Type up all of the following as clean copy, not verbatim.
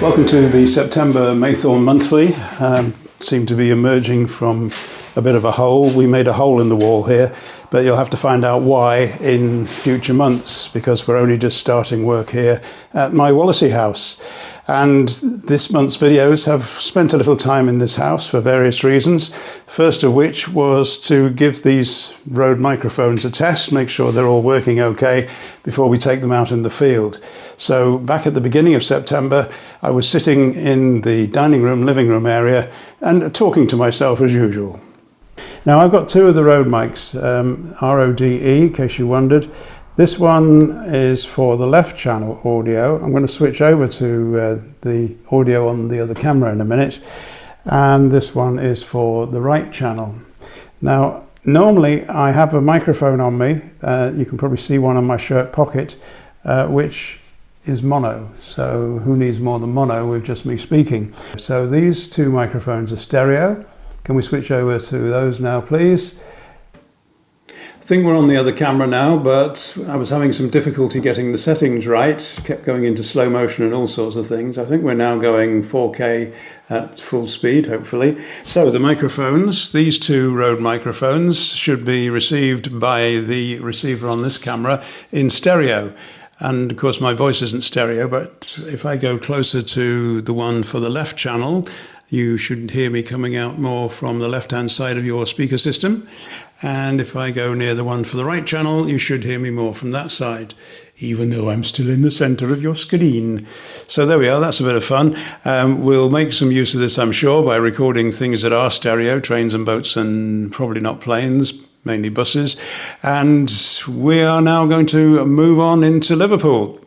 Welcome to the September Maythorn Monthly. Seem to be emerging from a bit of a hole. We made a hole in the wall here, but you'll have to find out why in future months, because we're only just starting work here at my Wallasey house. And this month's videos have spent a little time in this house for various reasons. First of which was to give these Rode microphones a test, make sure they're all working okay before we take them out in the field. So back at the beginning of September, I was sitting in the dining room, living room area and talking to myself as usual. Now I've got two of the Rode mics, RODE, in case you wondered. This one is for the left channel audio. I'm going to switch over to the audio on the other camera in a minute. And this one is for the right channel. Now, normally I have a microphone on me. You can probably see one on my shirt pocket, which is mono. So who needs more than mono with just me speaking? So these two microphones are stereo. Can we switch over to those now, please? I think we're on the other camera now, but I was having some difficulty getting the settings right. Kept going into slow motion and all sorts of things. I think we're now going 4K at full speed, hopefully. So the microphones, these two Rode microphones, should be received by the receiver on this camera in stereo. And of course my voice isn't stereo, but if I go closer to the one for the left channel, you should hear me coming out more from the left-hand side of your speaker system. And if I go near the one for the right channel, you should hear me more from that side, even though I'm still in the center of your screen. So there we are, that's a bit of fun. We'll make some use of this, I'm sure, by recording things that are stereo, trains and boats and probably not planes, mainly buses. And we are now going to move on into Liverpool.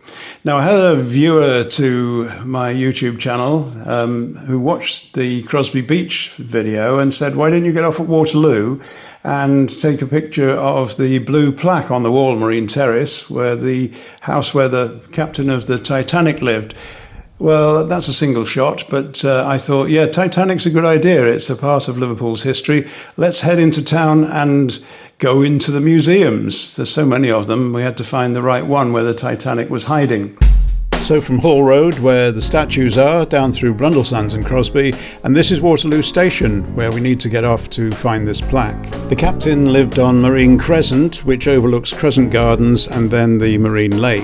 Now, I had a viewer to my YouTube channel who watched the Crosby Beach video and said, why didn't you get off at Waterloo and take a picture of the blue plaque on the wall, Marine Terrace, where the house where the captain of the Titanic lived? Well, that's a single shot, but I thought, yeah, Titanic's a good idea. It's a part of Liverpool's history. Let's head into town and go into the museums. There's so many of them, we had to find the right one where the Titanic was hiding. So from Hall Road, where the statues are, down through Brundlesands and Crosby, and this is Waterloo Station, where we need to get off to find this plaque. The captain lived on Marine Crescent, which overlooks Crescent Gardens and then the Marine Lake.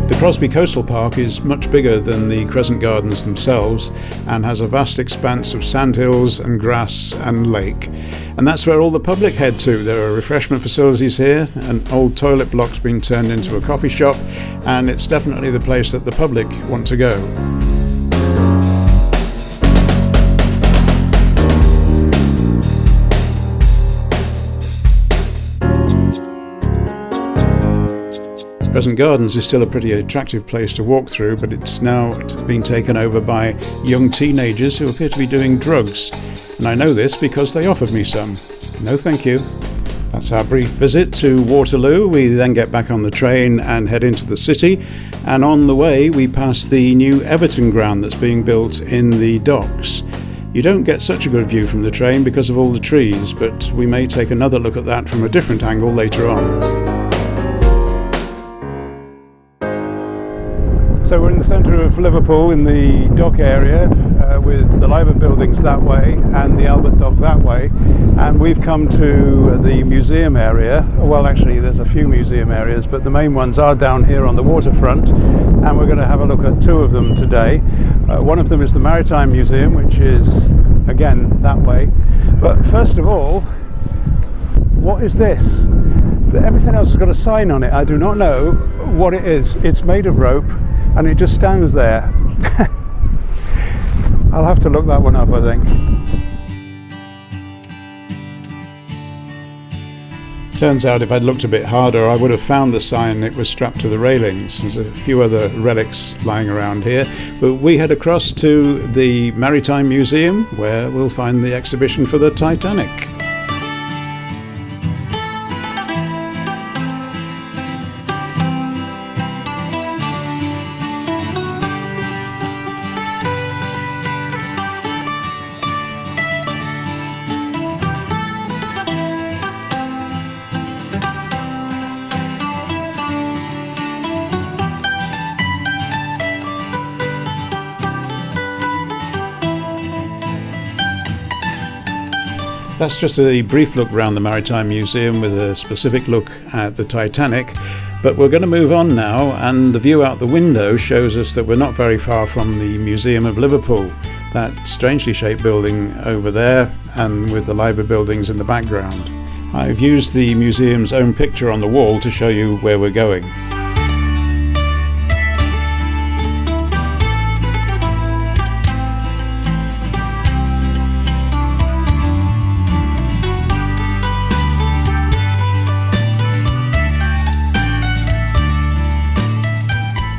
The Crosby Coastal Park is much bigger than the Crescent Gardens themselves and has a vast expanse of sandhills and grass and lake. And that's where all the public head to. There are refreshment facilities here, an old toilet block's been turned into a coffee shop, and it's definitely the place that the public want to go. Crescent Gardens is still a pretty attractive place to walk through, but it's now been taken over by young teenagers who appear to be doing drugs. And I know this because they offered me some. No thank you. That's our brief visit to Waterloo. We then get back on the train and head into the city. And on the way we pass the new Everton ground that's being built in the docks. You don't get such a good view from the train because of all the trees, but we may take another look at that from a different angle later on. So we're in the centre of Liverpool in the dock area with the Liver buildings that way and the Albert Dock that way, and we've come to the museum area. Well, actually there's a few museum areas, but the main ones are down here on the waterfront, and we're going to have a look at two of them today. One of them is the Maritime Museum, which is again that way. But first of all, what is this? Everything else has got a sign on it. I do not know what it is. It's made of rope and it just stands there. I'll have to look that one up, I think. Turns out if I'd looked a bit harder I would have found the sign. It was strapped to the railings. There's a few other relics lying around here, but we head across to the Maritime Museum where we'll find the exhibition for the Titanic. That's just a brief look around the Maritime Museum with a specific look at the Titanic, but we're going to move on now, and the view out the window shows us that we're not very far from the Museum of Liverpool, that strangely shaped building over there, and with the library buildings in the background. I've used the museum's own picture on the wall to show you where we're going.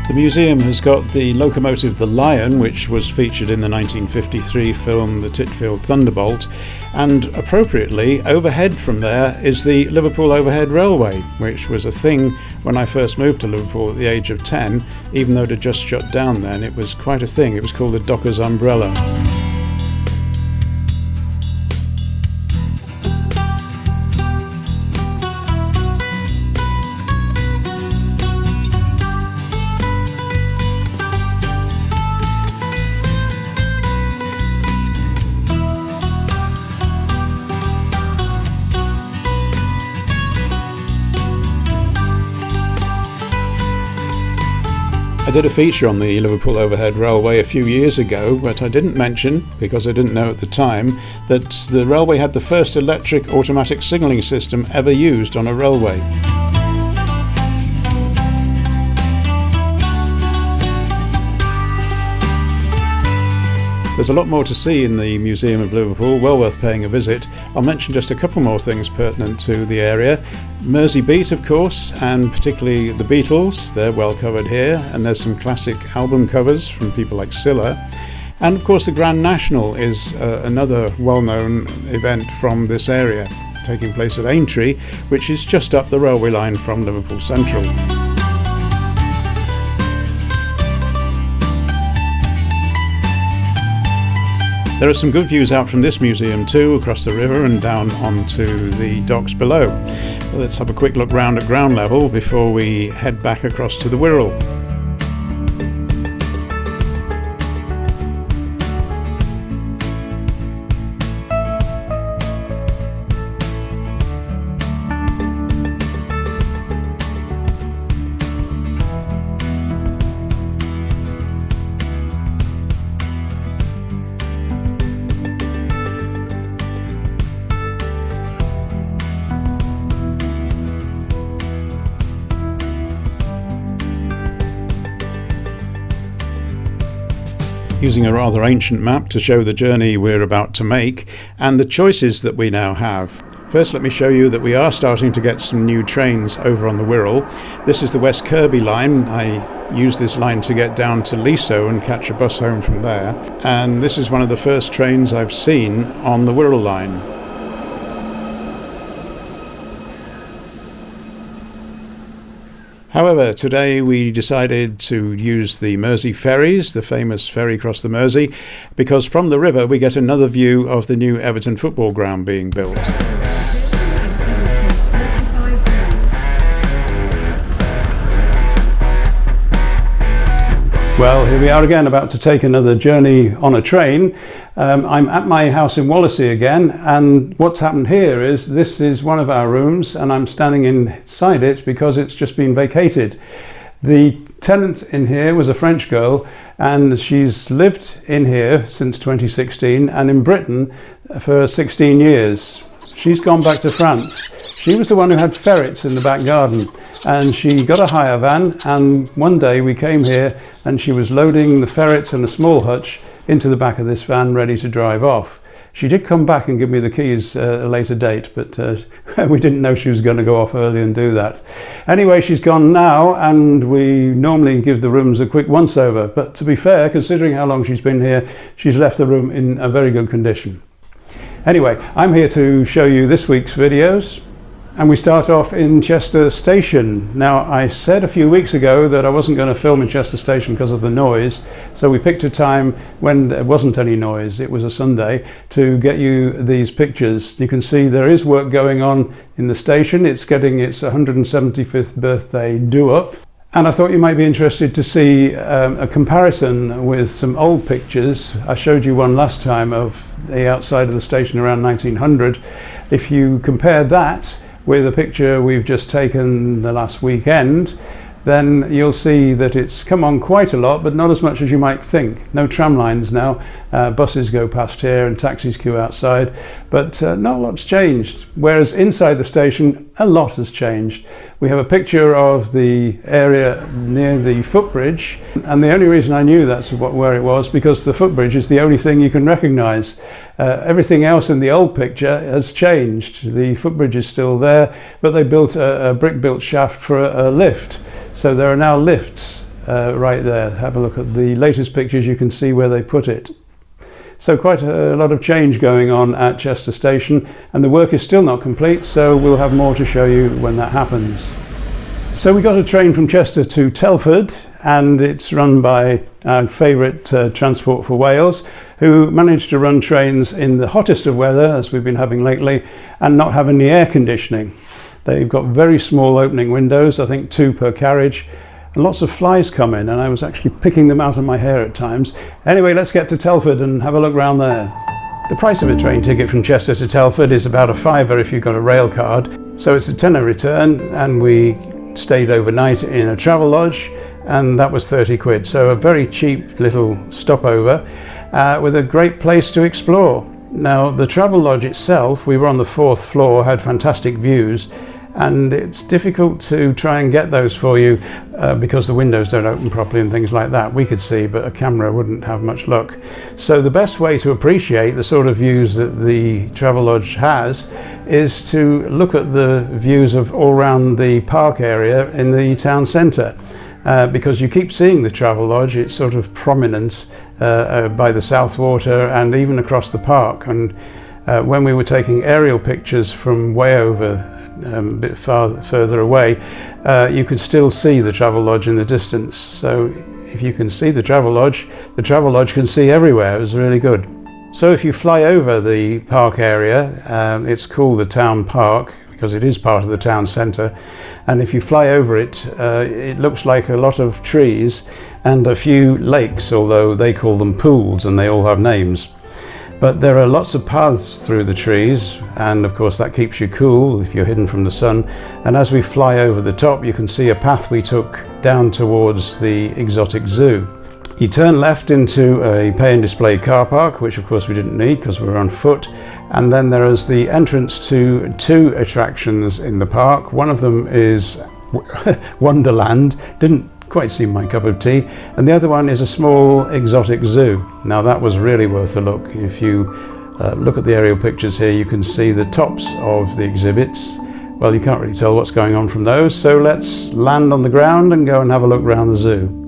The museum has got the locomotive The Lion, which was featured in the 1953 film The Titfield Thunderbolt, and appropriately overhead from there is the Liverpool Overhead Railway, which was a thing when I first moved to Liverpool at the age of 10. Even though it had just shut down then, it was quite a thing. It was called the Docker's Umbrella. I did a feature on the Liverpool Overhead Railway a few years ago, but I didn't mention, because I didn't know at the time, that the railway had the first electric automatic signalling system ever used on a railway. There's a lot more to see in the Museum of Liverpool, well worth paying a visit. I'll mention just a couple more things pertinent to the area. Mersey Beat, of course, and particularly the Beatles, they're well covered here, and there's some classic album covers from people like Scylla. And of course the Grand National is another well-known event from this area, taking place at Aintree, which is just up the railway line from Liverpool Central. There are some good views out from this museum too, across the river and down onto the docks below. Well, let's have a quick look round at ground level before we head back across to the Wirral. Using a rather ancient map to show the journey we're about to make and the choices that we now have. First, let me show you that we are starting to get some new trains over on the Wirral. This is the West Kirkby line. I use this line to get down to Leasowe and catch a bus home from there. And this is one of the first trains I've seen on the Wirral line. However, today we decided to use the Mersey ferries, the famous ferry across the Mersey, because from the river we get another view of the new Everton football ground being built. Well, here we are again, about to take another journey on a train. I'm at my house in Wallasey again, and what's happened here is this is one of our rooms and I'm standing inside it because it's just been vacated. The tenant in here was a French girl, and she's lived in here since 2016 and in Britain for 16 years. She's gone back to France. She was the one who had ferrets in the back garden, and she got a hire van, and one day we came here and she was loading the ferrets and a small hutch into the back of this van ready to drive off. She did come back and give me the keys at a later date, but we didn't know she was going to go off early and do that. Anyway, she's gone now, and we normally give the rooms a quick once over, but to be fair, considering how long she's been here, she's left the room in a very good condition. Anyway, I'm here to show you this week's videos, and we start off in Chester Station. Now, I said a few weeks ago that I wasn't going to film in Chester Station because of the noise, so we picked a time when there wasn't any noise. It was a Sunday, to get you these pictures. You can see there is work going on in the station. It's getting its 175th birthday do-up, And I thought you might be interested to see a comparison with some old pictures. I showed you one last time of the outside of the station around 1900. If you compare that with a picture we've just taken the last weekend, then you'll see that it's come on quite a lot, but not as much as you might think. No tram lines now, buses go past here and taxis queue outside, but not a lot's changed. Whereas inside the station, a lot has changed. We have a picture of the area near the footbridge, and the only reason I knew that's where it was because the footbridge is the only thing you can recognise. Everything else in the old picture has changed. The footbridge is still there, but they built a brick-built shaft for a lift. So there are now lifts right there. Have a look at the latest pictures, you can see where they put it. So quite a lot of change going on at Chester Station, and the work is still not complete, so we'll have more to show you when that happens. So we got a train from Chester to Telford, and it's run by our favourite Transport for Wales, who managed to run trains in the hottest of weather, as we've been having lately, and not have any air conditioning. They've got very small opening windows, I think 2 per carriage, and lots of flies come in, and I was actually picking them out of my hair at times. Anyway, let's get to Telford and have a look round there. The price of a train ticket from Chester to Telford is about a £5 if you've got a rail card, so it's a tenner return, and we stayed overnight in a travel lodge, and that was 30 quid, so a very cheap little stopover with a great place to explore. Now, the travel lodge itself, we were on the 4th floor, had fantastic views, and it's difficult to try and get those for you because the windows don't open properly and things like that. We could see, but a camera wouldn't have much luck. So the best way to appreciate the sort of views that the Travelodge has is to look at the views of all around the park area in the town centre. Because you keep seeing the Travelodge, it's sort of prominent by the South Water and even across the park. And when we were taking aerial pictures from way over a bit further away, you could still see the Travelodge in the distance. So if you can see the Travelodge can see everywhere. It was really good. So if you fly over the park area, it's called the town park because it is part of the town centre, and if you fly over it, it looks like a lot of trees and a few lakes, although they call them pools and they all have names. But there are lots of paths through the trees, and of course that keeps you cool if you're hidden from the sun. And as we fly over the top, you can see a path we took down towards the exotic zoo. You turn left into a pay and display car park, which of course we didn't need because we were on foot. And then there is the entrance to 2 attractions in the park. One of them is Wonderland, didn't quite seem my cup of tea, and the other one is a small exotic zoo. Now that was really worth a look. If you look at the aerial pictures here, you can see the tops of the exhibits. Well, you can't really tell what's going on from those, so let's land on the ground and go and have a look around the zoo.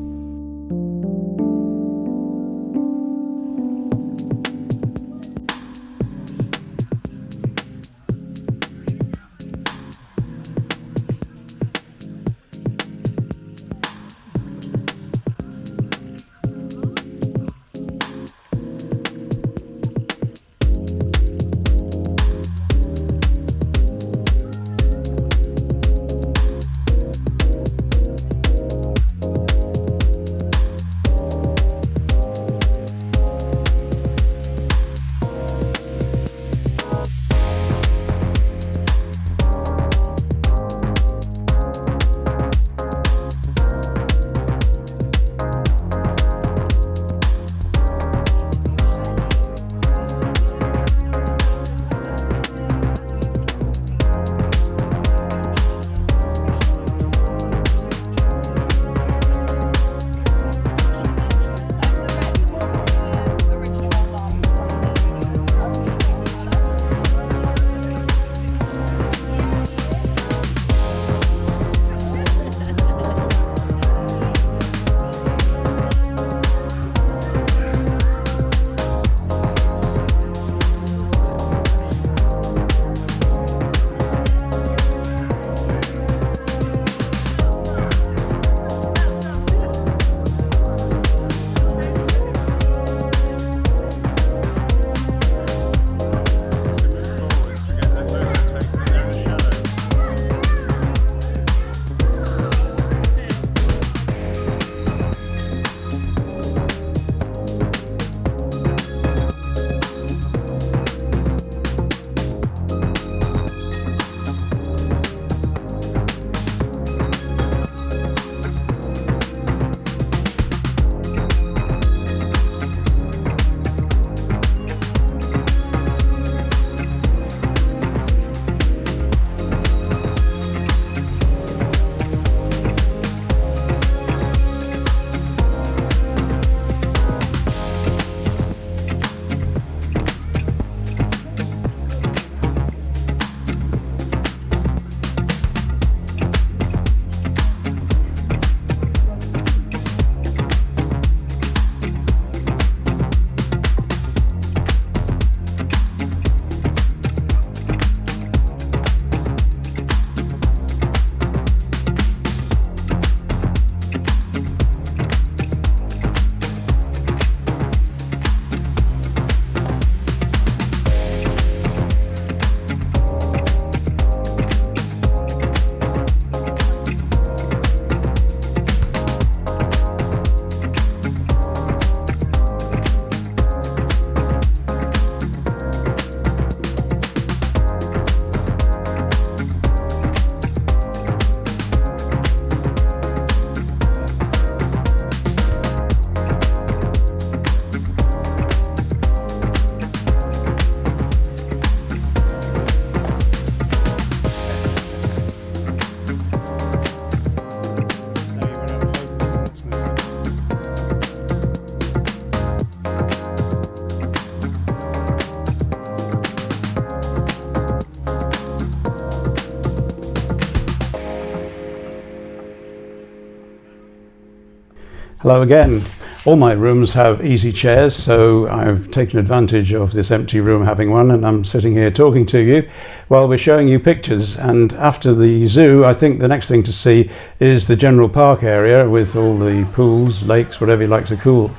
Hello again. All my rooms have easy chairs, so I've taken advantage of this empty room having one, and I'm sitting here talking to you while we're showing you pictures. And after the zoo, I think the next thing to see is the general park area with all the pools, lakes, whatever you like to cool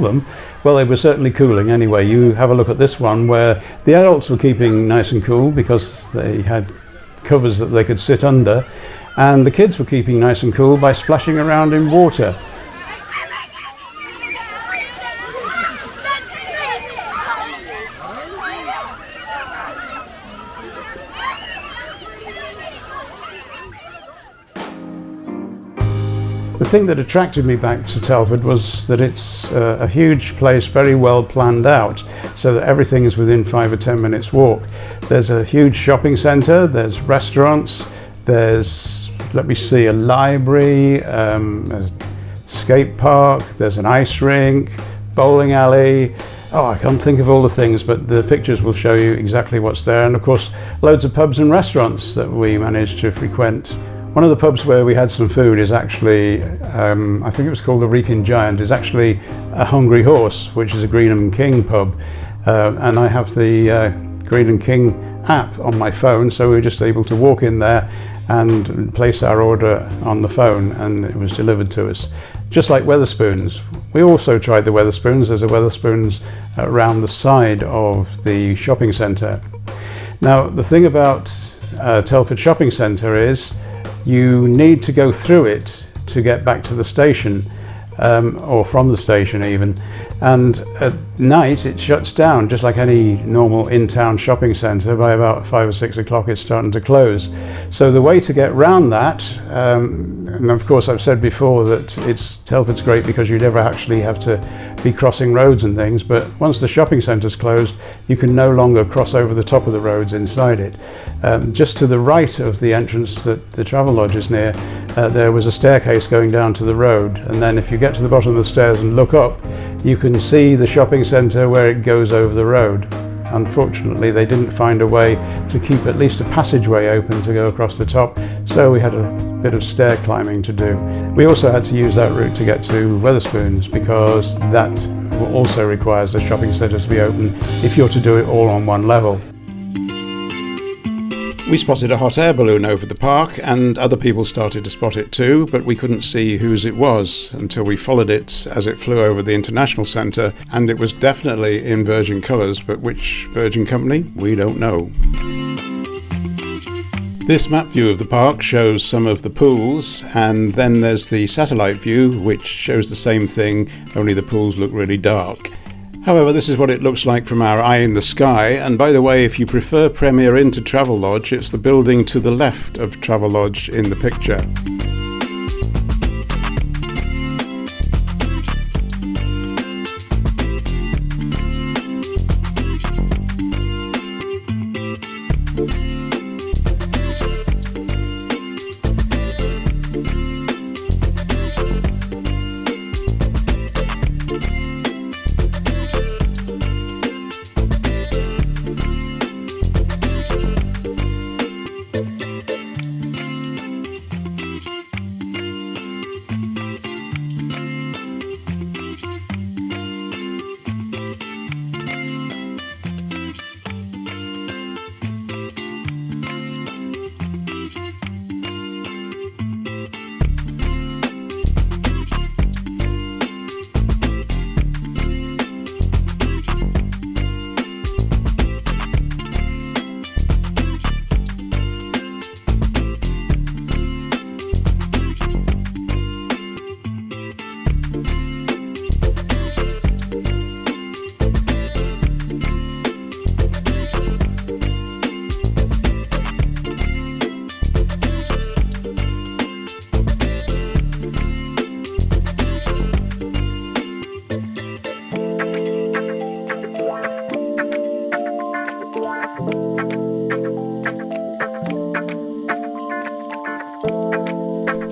them. Well, they were certainly cooling anyway. You have a look at this one where the adults were keeping nice and cool because they had covers that they could sit under, and the kids were keeping nice and cool by splashing around in water. The thing that attracted me back to Telford was that it's a huge place, very well planned out, so that everything is within 5 or 10 minutes walk. There's a huge shopping centre, there's restaurants, there's, let me see, a library, a skate park, there's an ice rink, bowling alley. Oh, I can't think of all the things, but the pictures will show you exactly what's there. And of course, loads of pubs and restaurants that we managed to frequent. One of the pubs where we had some food is actually, I think it was called the Reeking Giant, is actually a Hungry Horse, which is a Greenham King pub. And I have the Greenham King app on my phone, so we were just able to walk in there and place our order on the phone, and it was delivered to us. Just like Wetherspoons. We also tried the Wetherspoons. There's a Wetherspoons around the side of the shopping centre. Now, the thing about Telford Shopping Centre is you need to go through it to get back to the station, or from the station even. And at night it shuts down, just like any normal in-town shopping centre. By about 5 or 6 o'clock it's starting to close. So the way to get round that, and of course I've said before that Telford's great because you never actually have to be crossing roads and things, but once the shopping centre's closed you can no longer cross over the top of the roads inside it. Just to the right of the entrance that the Travelodge is near, there was a staircase going down to the road, and then if you get to the bottom of the stairs and look up, you can see the shopping centre where it goes over the road. Unfortunately, they didn't find a way to keep at least a passageway open to go across the top, so we had a bit of stair climbing to do. We also had to use that route to get to Wetherspoons because that also requires the shopping centre to be open if you're to do it all on one level. We spotted a hot air balloon over the park, and other people started to spot it too, but we couldn't see whose it was until we followed it as it flew over the International Centre, and it was definitely in Virgin colours, but which Virgin company, we don't know. This map view of the park shows some of the pools, and then there's the satellite view which shows the same thing, only the pools look really dark. However, this is what it looks like from our eye in the sky, and by the way, if you prefer Premier Inn to Travelodge, it's the building to the left of Travelodge in the picture.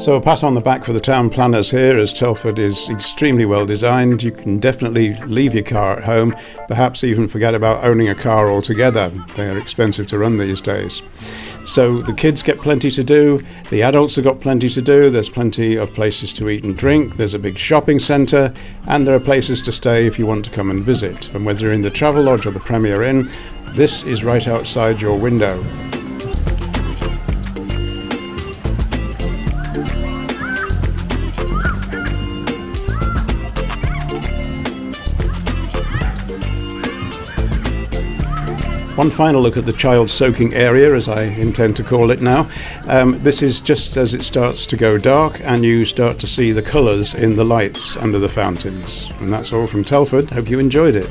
So a pat on the back for the town planners here, as Telford is extremely well designed. You can definitely leave your car at home, perhaps even forget about owning a car altogether. They are expensive to run these days. So the kids get plenty to do, the adults have got plenty to do, there's plenty of places to eat and drink, there's a big shopping centre, and there are places to stay if you want to come and visit. And whether you're in the Travelodge or the Premier Inn, this is right outside your window. One final look at the child soaking area, as I intend to call it now. This is just as it starts to go dark and you start to see the colours in the lights under the fountains. And that's all from Telford. Hope you enjoyed it.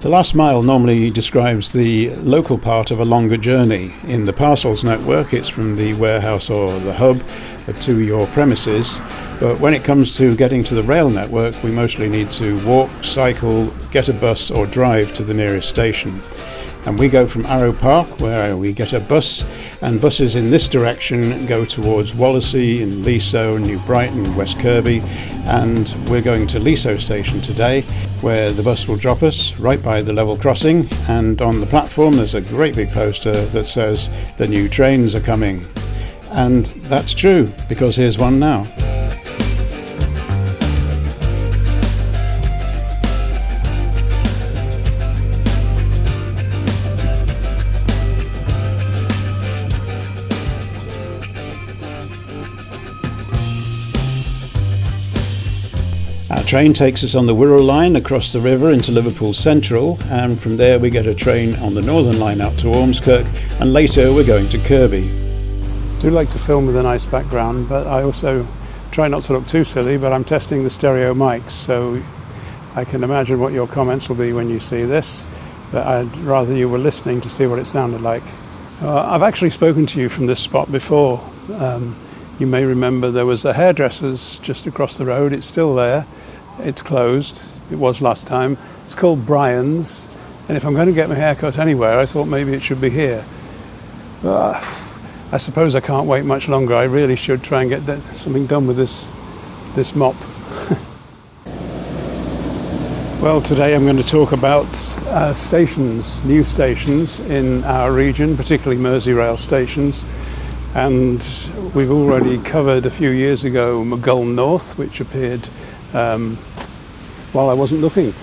The last mile normally describes the local part of a longer journey. In the parcels network, it's from the warehouse or the hub to your premises. But when it comes to getting to the rail network, we mostly need to walk, cycle, get a bus or drive to the nearest station. And we go from Arrow Park, where we get a bus, and buses in this direction go towards Wallasey and Leasowe, New Brighton, West Kirkby, and we're going to Leasowe station today, where the bus will drop us right by the level crossing, and on the platform there's a great big poster that says the new trains are coming. And that's true, because here's one now. Our train takes us on the Wirral line across the river into Liverpool Central, and from there we get a train on the Northern line out to Ormskirk, and later we're going to Kirkby. I do like to film with a nice background, but I also try not to look too silly, but I'm testing the stereo mics, so I can imagine what your comments will be when you see this, but I'd rather you were listening to see what it sounded like. I've actually spoken to you from this spot before. You may remember there was a hairdresser's just across the road. It's still there. It's closed. It was last time. It's called Brian's, and if I'm going to get my hair cut anywhere, I thought maybe it should be here. I suppose I can't wait much longer. I really should try and get something done with this mop. Well, today I'm going to talk about stations, new stations in our region, particularly Merseyrail stations. And we've already covered a few years ago Maghull North, which appeared while I wasn't looking.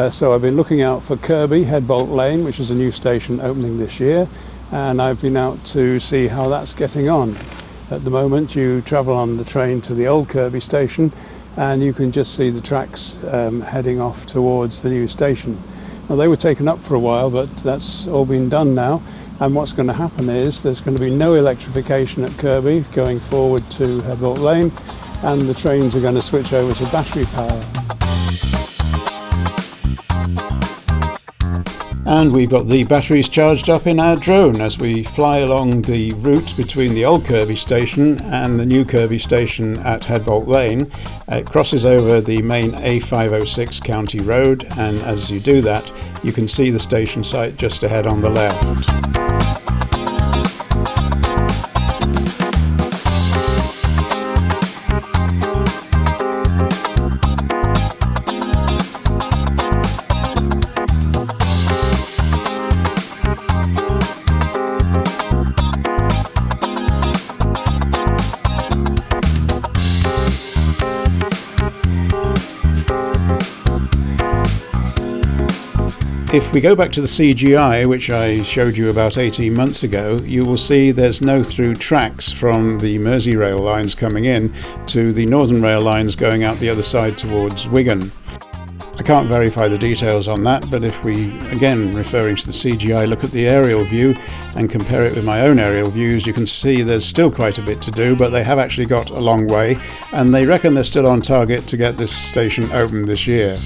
So I've been looking out for Kirkby, Headbolt Lane, which is a new station opening this year, and I've been out to see how that's getting on. At the moment you travel on the train to the old Kirkby station and you can just see the tracks heading off towards the new station. Now they were taken up for a while, but that's all been done now. And what's going to happen is there's going to be no electrification at Kirkby going forward to Headbolt Lane, and the trains are going to switch over to battery power. And we've got the batteries charged up in our drone as we fly along the route between the old Kirkby station and the new Kirkby station at Headbolt Lane. It crosses over the main A506 county road, and as you do that you can see the station site just ahead on the left. If we go back to the CGI, which I showed you about 18 months ago, you will see there's no through tracks from the Merseyrail lines coming in to the Northern Rail lines going out the other side towards Wigan. I can't verify the details on that, but if we, again referring to the CGI, look at the aerial view and compare it with my own aerial views, you can see there's still quite a bit to do, but they have actually got a long way, and they reckon they're still on target to get this station open this year.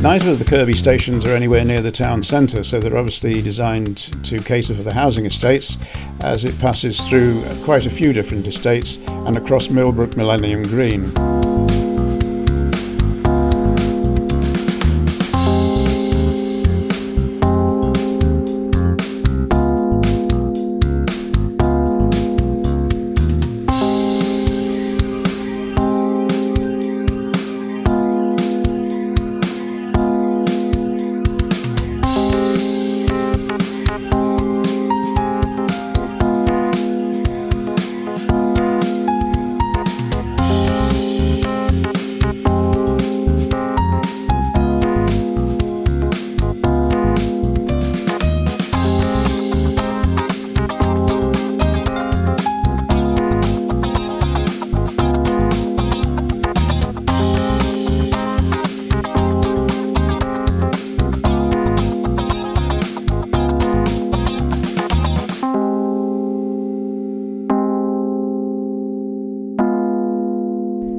Neither of the Kirkby stations are anywhere near the town centre, so they're obviously designed to cater for the housing estates, as it passes through quite a few different estates and across Millbrook Millennium Green.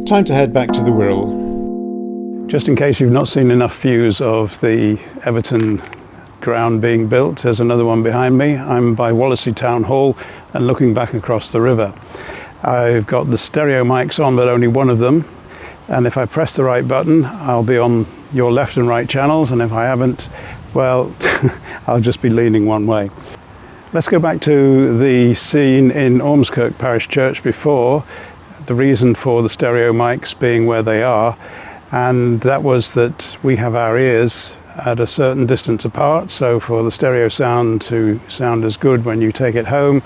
Time to head back to the Wirral. Just in case you've not seen enough views of the Everton ground being built, there's another one behind me. I'm by Wallasey Town Hall and looking back across the river. I've got the stereo mics on, but only one of them. And if I press the right button, I'll be on your left and right channels. And if I haven't, well, I'll just be leaning one way. Let's go back to the scene in Ormskirk Parish Church before. The reason for the stereo mics being where they are, and that was that we have our ears at a certain distance apart, so for the stereo sound to sound as good when you take it home,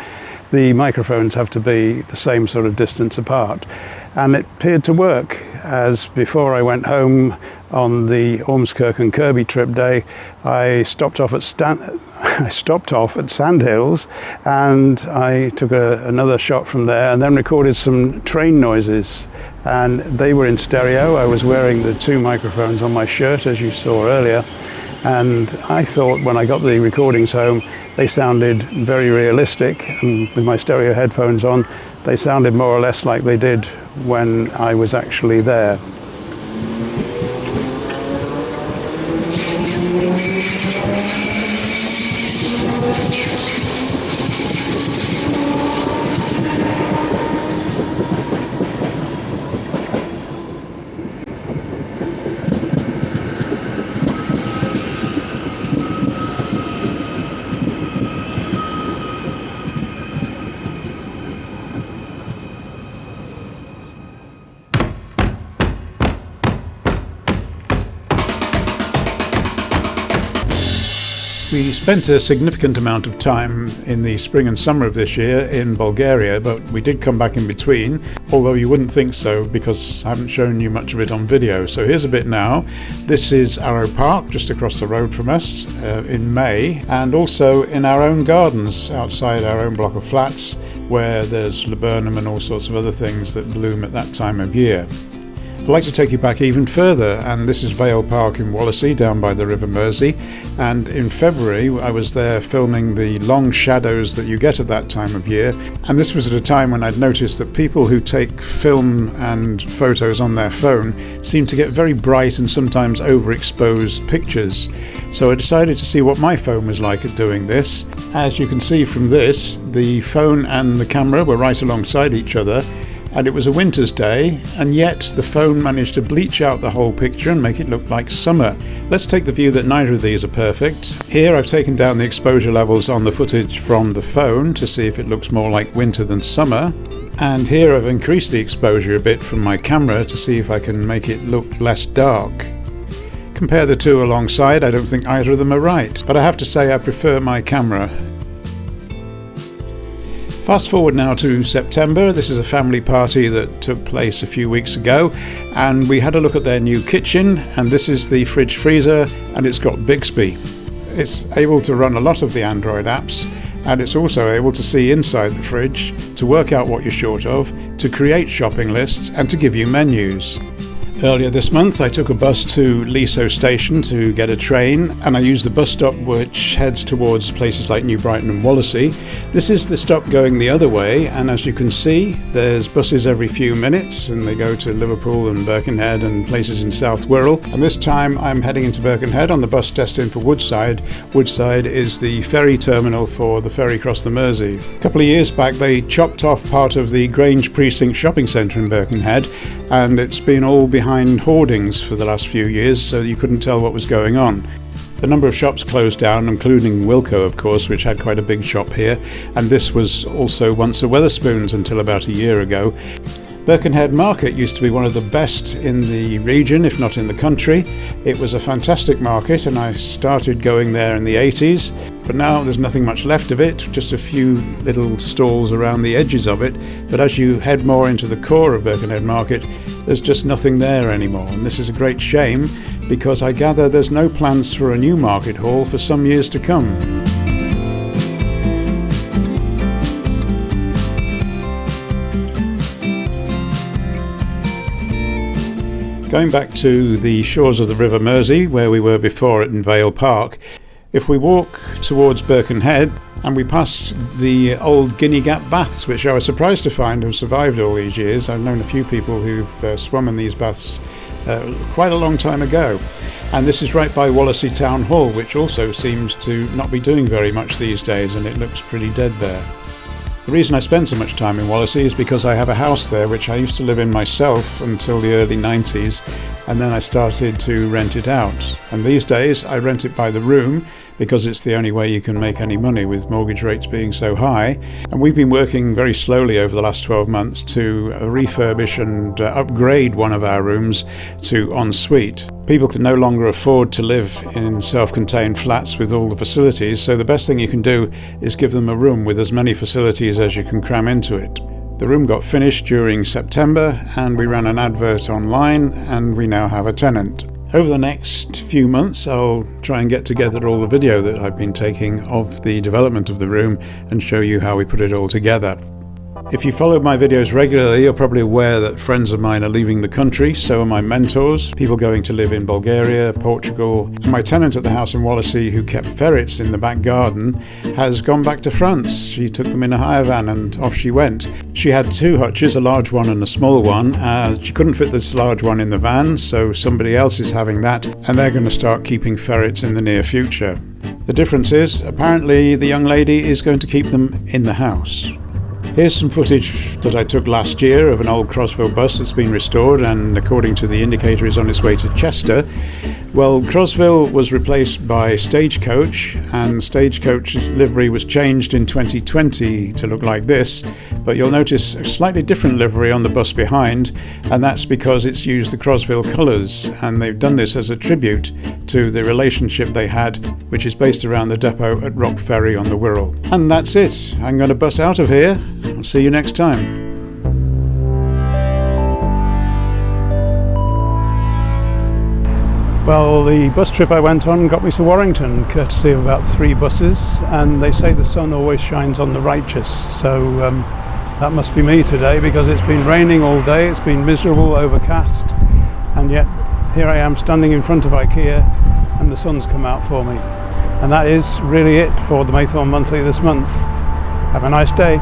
the microphones have to be the same sort of distance apart. And it appeared to work, as before I went home on the Ormskirk and Kirkby trip day, I stopped off at Sandhills, and I took another shot from there and then recorded some train noises, and they were in stereo. I was wearing the two microphones on my shirt, as you saw earlier, and I thought when I got the recordings home they sounded very realistic, and with my stereo headphones on they sounded more or less like they did when I was actually there. We spent a significant amount of time in the spring and summer of this year in Bulgaria, but we did come back in between, although you wouldn't think so because I haven't shown you much of it on video. So here's a bit now. This is Arrow Park, just across the road from us in May, and also in our own gardens outside our own block of flats, where there's laburnum and all sorts of other things that bloom at that time of year. I'd like to take you back even further, and this is Vale Park in Wallasey, down by the River Mersey, and in February I was there filming the long shadows that you get at that time of year, and this was at a time when I'd noticed that people who take film and photos on their phone seem to get very bright and sometimes overexposed pictures. So I decided to see what my phone was like at doing this. As you can see from this, the phone and the camera were right alongside each other, and it was a winter's day, and yet the phone managed to bleach out the whole picture and make it look like summer. Let's take the view that neither of these are perfect. Here I've taken down the exposure levels on the footage from the phone to see if it looks more like winter than summer. And here I've increased the exposure a bit from my camera to see if I can make it look less dark. Compare the two alongside, I don't think either of them are right, but I have to say I prefer my camera. Fast forward now to September. This is a family party that took place a few weeks ago, and we had a look at their new kitchen, and this is the fridge freezer, and it's got Bixby. It's able to run a lot of the Android apps, and it's also able to see inside the fridge, to work out what you're short of, to create shopping lists, and to give you menus. Earlier this month I took a bus to Leasow station to get a train, and I used the bus stop which heads towards places like New Brighton and Wallasey. This is the stop going the other way, and as you can see there's buses every few minutes and they go to Liverpool and Birkenhead and places in South Wirral, and this time I'm heading into Birkenhead on the bus destined for Woodside. Woodside is the ferry terminal for the ferry across the Mersey. A couple of years back they chopped off part of the Grange Precinct shopping centre in Birkenhead, and it's been all behind hoardings for the last few years, so you couldn't tell what was going on. The number of shops closed down, including Wilko, of course, which had quite a big shop here, and this was also once a Wetherspoons until about a year ago. Birkenhead Market used to be one of the best in the region, if not in the country. It was a fantastic market and I started going there in the 80s, but now there's nothing much left of it, just a few little stalls around the edges of it. But as you head more into the core of Birkenhead Market, there's just nothing there anymore, and this is a great shame because I gather there's no plans for a new market hall for some years to come. Going back to the shores of the River Mersey, where we were before in Vale Park, if we walk towards Birkenhead and we pass the old Guinea Gap baths, which I was surprised to find have survived all these years. I've known a few people who've swum in these baths quite a long time ago. And this is right by Wallasey Town Hall, which also seems to not be doing very much these days, and it looks pretty dead there. The reason I spend so much time in Wallasey is because I have a house there which I used to live in myself until the early 90s, and then I started to rent it out. And these days I rent it by the room because it's the only way you can make any money with mortgage rates being so high. And we've been working very slowly over the last 12 months to refurbish and upgrade one of our rooms to ensuite. People can no longer afford to live in self-contained flats with all the facilities, so the best thing you can do is give them a room with as many facilities as you can cram into it. The room got finished during September and we ran an advert online and we now have a tenant. Over the next few months I'll try and get together all the video that I've been taking of the development of the room and show you how we put it all together. If you follow my videos regularly, you're probably aware that friends of mine are leaving the country, so are my mentors, people going to live in Bulgaria, Portugal. And my tenant at the house in Wallasey, who kept ferrets in the back garden, has gone back to France. She took them in a hire van and off she went. She had two hutches, a large one and a small one. She couldn't fit this large one in the van, so somebody else is having that, and they're going to start keeping ferrets in the near future. The difference is, apparently the young lady is going to keep them in the house. Here's some footage that I took last year of an old Crosville bus that's been restored and according to the indicator is on its way to Chester. Well, Crosville was replaced by Stagecoach, and Stagecoach's livery was changed in 2020 to look like this, but you'll notice a slightly different livery on the bus behind, and that's because it's used the Crosville colours, and they've done this as a tribute to the relationship they had, which is based around the depot at Rock Ferry on the Wirral. And that's it. I'm going to bus out of here. I'll see you next time. Well, the bus trip I went on got me to Warrington, courtesy of about 3 buses, and they say the sun always shines on the righteous, so that must be me today because it's been raining all day, it's been miserable, overcast, and yet here I am standing in front of IKEA and the sun's come out for me. And that is really it for the Maythorn Monthly this month. Have a nice day.